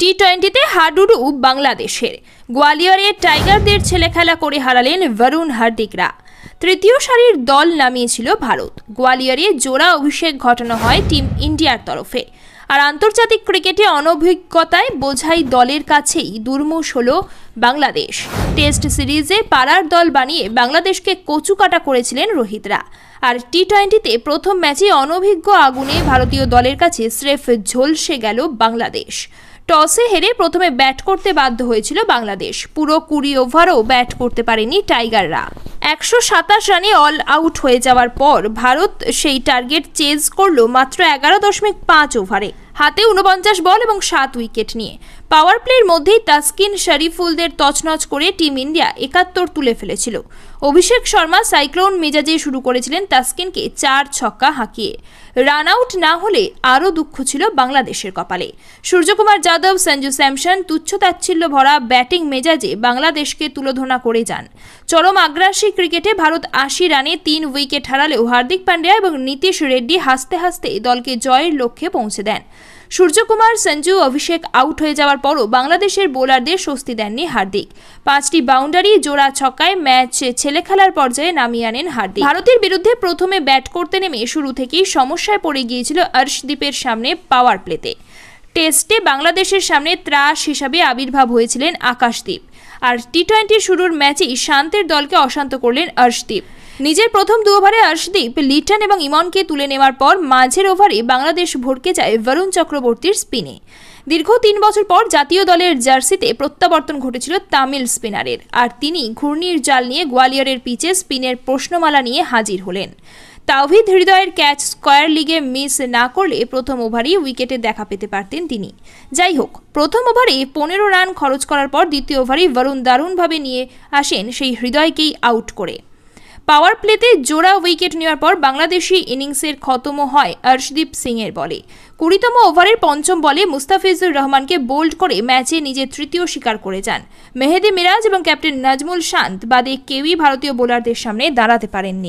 টি-20তে হাডুডু বাংলাদেশের গোয়ালিয়রে টাইগারদের ছেলেখেলা করে হারালেন বরুণ হার্দিকরা। তৃতীয় সারির দল নামিয়েছিল ভারত। গোয়ালিয়রে জোড়া অভিষেক ঘটানো হয় টিম ইন্ডিয়ার তরফে। আর আন্তর্জাতিক ক্রিকেটে অনভিজ্ঞতায় বোঝাই দলের কাছেই দুর্মুষ হল বাংলাদেশ। টেস্ট সিরিজে পাড়ার দল বানিয়ে বাংলাদেশকে কচুকাটা করেছিলেন রোহিতরা। আর টি-20তে প্রথম ম্যাচে অনভিজ্ঞ আগুনে ভারতীয় দলের কাছে স্রেফ ঝলসে গেল বাংলাদেশ। টসে হেরে প্রথমে ব্যাট করতে বাধ্য হয়েছিল বাংলাদেশ। পুরো 20 ওভারও ব্যাট করতে পারেনি টাইগাররা। 127 রানে অল আউট হয়ে যাওয়ার পর ভারত সেই টার্গেট চেজ করল মাত্র 11.5 ওভারে, হাতে 49 বল এবং 7 উইকেট নিয়ে। পাওয়ার প্লের মধ্যেই তাসকিন শরীফুলদের তছনছ করে টিম ইন্ডিয়া 71 তুলে ফেলেছিল। অভিষেক শর্মা সাইক্লোন মেজাজে শুরু করেছিলেন তাসকিনকে 4 ছক্কা হাঁকিয়ে। রান আউট না হলে আরও দুঃখ ছিল বাংলাদেশের কপালে। সূর্যকুমার যাদব, সঞ্জু স্যামসন তুচ্ছ-তাচ্ছিল্য ভরা ব্যাটিং মেজাজে বাংলাদেশকে তুলোধনা করে যান। চরম আগ্রাসী ক্রিকেটে ভারত 80 রানে 3 উইকেট হারালেও হার্দিক পান্ডিয়া এবং নীতিশ রেড্ডি হাসতে হাসতে দলকে জয়ের লক্ষ্যে পৌঁছে দেন। সূর্যকুমার, সঞ্জু, অভিষেক আউট হয়ে যাওয়ার পরও বাংলাদেশের বোলারদের স্বস্তি দেননি হার্দিক। 5টি বাউন্ডারি, জোড়া ছক্কায় ম্যাচ ছেলেখেলার পর্যায়ে নামিয়ে আনেন হার্দিক। ভারতের বিরুদ্ধে প্রথমে ব্যাট করতে নেমে শুরু থেকেই সমস্যায় পড়ে গিয়েছিল অর্শদীপের সামনে পাওয়ার প্লেতে। টেস্টে বাংলাদেশের সামনে ত্রাস হিসাবে আবির্ভাব হয়েছিলেন আকাশদীপ। আর টি-20 শুরুর ম্যাচেই শান্তের দলকে অশান্ত করলেন অর্শদীপ। নিজের প্রথম 2 ওভারে অর্শদীপ লিটন এবং ইমনকে তুলে নেওয়ার পর মাঝের ওভারে বাংলাদেশ ভড়কে যায় বরুণ চক্রবর্তীর স্পিনে। দীর্ঘ 3 বছর পর জাতীয় দলের জার্সিতে প্রত্যাবর্তন ঘটেছিল তামিল স্পিনারের। আর তিনি ঘূর্ণির জাল নিয়ে গোয়ালিয়রের পিচে স্পিনের প্রশ্নমালা নিয়ে হাজির হলেন। তাওহিদ হৃদয়ের ক্যাচ স্কয়ার লিগে মিস না করলে প্রথম ওভারেই উইকেটে দেখা পেতে পারতেন তিনি। যাই হোক, প্রথম ওভারে 15 রান খরচ করার পর দ্বিতীয় ওভারেই বরুণ দারুণভাবে নিয়ে আসেন সেই হৃদয়কেই আউট করে। পাওয়ার প্লেতে জোড়া উইকেট নেওয়ার পর বাংলাদেশি ইনিংসের খতমও হয় অর্শদীপ সিংয়ের বলে। 20তম ওভারের 5ম বলে মুস্তাফিজুর রহমানকে বোল্ড করে ম্যাচে নিজের তৃতীয় শিকার করে যান। মেহেদী মিরাজ এবং ক্যাপ্টেন নাজমুল শান্ত বাদে কেউই ভারতীয় বোলারদের সামনে দাঁড়াতে পারেননি।